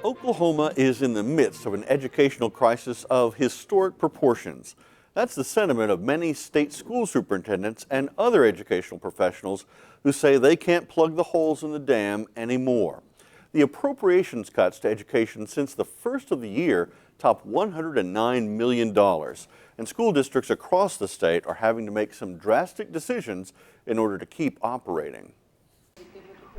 Oklahoma is in the midst of an educational crisis of historic proportions. That's the sentiment of many state school superintendents and other educational professionals who say they can't plug the holes in the dam anymore. The appropriations cuts to education since the first of the year top $109 million, and school districts across the state are having to make some drastic decisions in order to keep operating.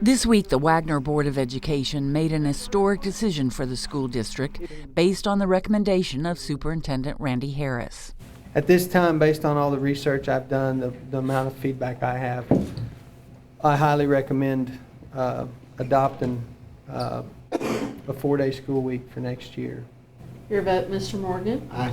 This week, the Wagner Board of Education made an historic decision for the school district based on the recommendation of Superintendent Randy Harris. At this time, based on all the research I've done, the amount of feedback I have, I highly recommend adopting a 4-day school week for next year. Your vote, Mr. Morgan? Aye.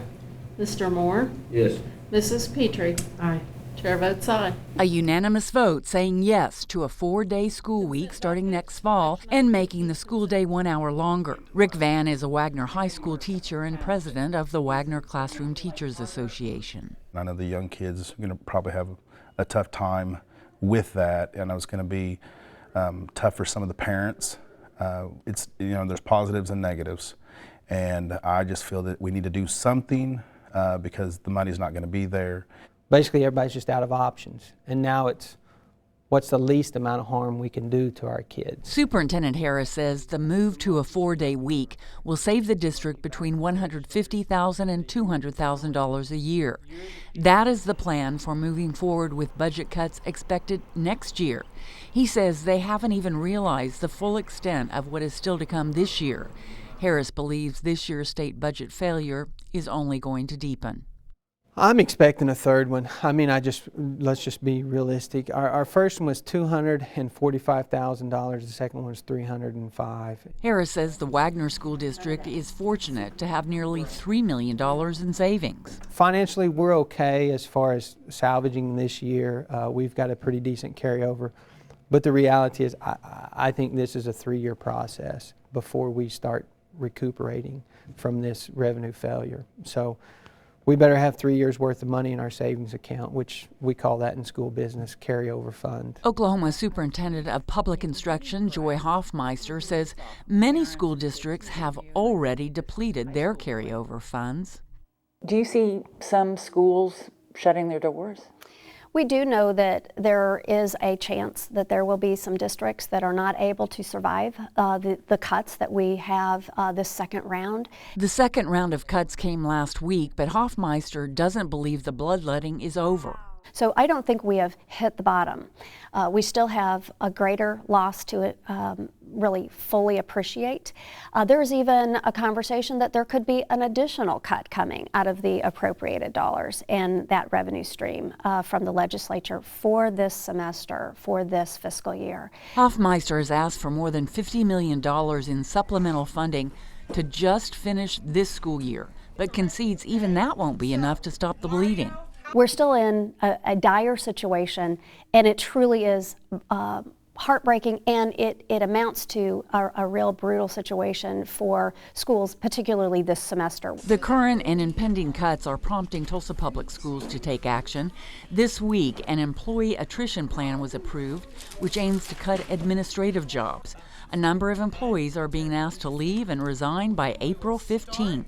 Mr. Moore? Yes. Mrs. Petrie? Aye. Chair votes aye. A unanimous vote saying yes to a 4-day school week starting next fall and making the school day 1 hour longer. Rick Vann is a Wagner High School teacher and president of the Wagner Classroom Teachers Association. I know the young kids are going to probably have a tough time with that, and it's going to be tough for some of the parents. There's positives and negatives, and I just feel that we need to do something because the money's not going to be there. Basically, everybody's just out of options, and now it's what's the least amount of harm we can do to our kids. Superintendent Harris says the move to a 4-day week will save the district between $150,000 and $200,000 a year. That is the plan for moving forward with budget cuts expected next year. He says they haven't even realized the full extent of what is still to come this year. Harris believes this year's state budget failure is only going to deepen. I'm expecting a third one. Let's just be realistic. Our first one was $245,000. The second one was $305,000. Harris says the Wagner School District is fortunate to have nearly $3 million in savings. Financially, we're okay as far as salvaging this year. We've got a pretty decent carryover. But the reality is, I think this is a 3-year process before we start recuperating from this revenue failure. So we better have 3 years worth of money in our savings account, which we call that in school business carryover fund. Oklahoma Superintendent of Public Instruction Joy Hoffmeister says many school districts have already depleted their carryover funds. Do you see some schools shutting their doors? We do know that there is a chance that there will be some districts that are not able to survive the cuts that we have this second round. The second round of cuts came last week, but Hoffmeister doesn't believe the bloodletting is over. So I don't think we have hit the bottom. We still have a greater loss to really fully appreciate. There's even a conversation that there could be an additional cut coming out of the appropriated dollars and that revenue stream from the legislature for this semester, for this fiscal year. Hoffmeister has asked for more than $50 million in supplemental funding to just finish this school year, but concedes even that won't be enough to stop the bleeding. We're still in a dire situation, and it truly is heartbreaking, and it amounts to a real brutal situation for schools, particularly this semester. The current and impending cuts are prompting Tulsa Public Schools to take action. This week, an employee attrition plan was approved, which aims to cut administrative jobs. A number of employees are being asked to leave and resign by April 15th.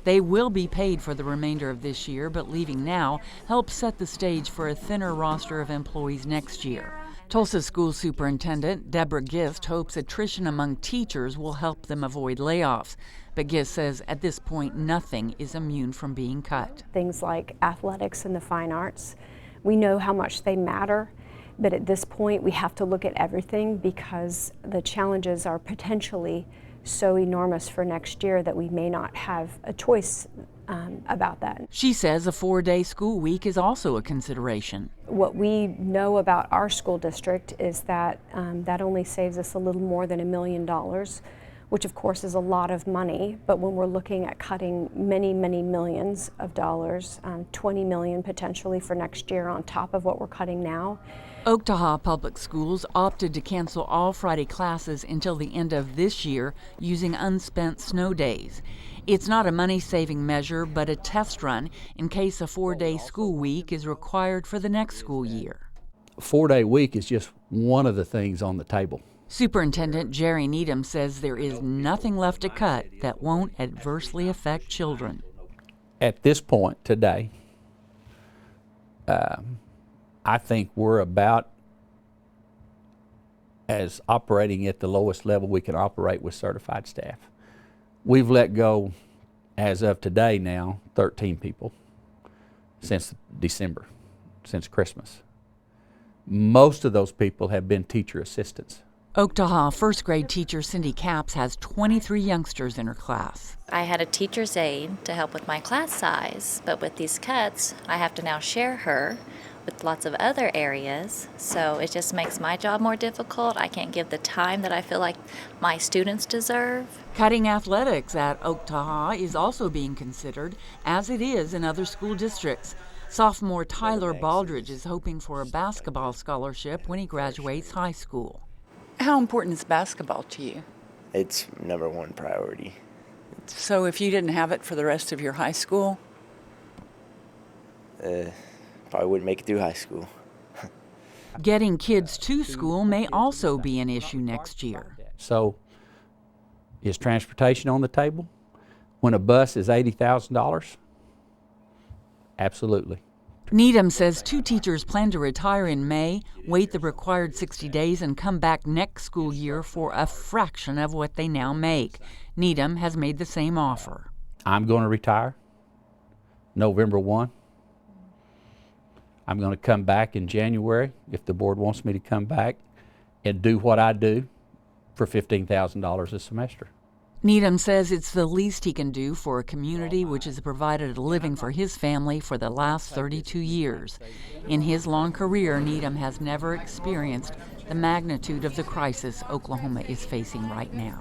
They will be paid for the remainder of this year, but leaving now helps set the stage for a thinner roster of employees next year. Tulsa School Superintendent Deborah Gist hopes attrition among teachers will help them avoid layoffs. But Gist says at this point nothing is immune from being cut. Things like athletics and the fine arts, we know how much they matter, but at this point we have to look at everything because the challenges are potentially so enormous for next year that we may not have a choice about that. She says a 4-day school week is also a consideration. What we know about our school district is that that only saves us a little more than $1 million, which of course is a lot of money, but when we're looking at cutting many, many millions of dollars, 20 million potentially for next year on top of what we're cutting now. Oklahoma Public Schools opted to cancel all Friday classes until the end of this year using unspent snow days. It's not a money-saving measure, but a test run in case a 4-day school week is required for the next school year. A 4-day week is just one of the things on the table. Superintendent Jerry Needham says there is nothing left to cut that won't adversely affect children. At this point today, I think we're about as operating at the lowest level we can operate with certified staff. We've let go, as of today now, 13 people since December, since Christmas. Most of those people have been teacher assistants. Oaktaha first grade teacher Cindy Capps has 23 youngsters in her class. I had a teacher's aide to help with my class size, but with these cuts, I have to now share her with lots of other areas, so it just makes my job more difficult. I can't give the time that I feel like my students deserve. Cutting athletics at Oaktaha is also being considered, as it is in other school districts. Sophomore Tyler Baldridge is hoping for a basketball scholarship when he graduates high school. How important is basketball to you? It's #1 priority. So if you didn't have it for the rest of your high school? Probably wouldn't make it through high school. Getting kids to school may also be an issue next year. So is transportation on the table? When a bus is $80,000? Absolutely. Needham says 2 teachers plan to retire in May, wait the required 60 days, and come back next school year for a fraction of what they now make. Needham has made the same offer. I'm going to retire November 1. I'm going to come back in January if the board wants me to come back and do what I do for $15,000 a semester. Needham says it's the least he can do for a community which has provided a living for his family for the last 32 years. In his long career, Needham has never experienced the magnitude of the crisis Oklahoma is facing right now.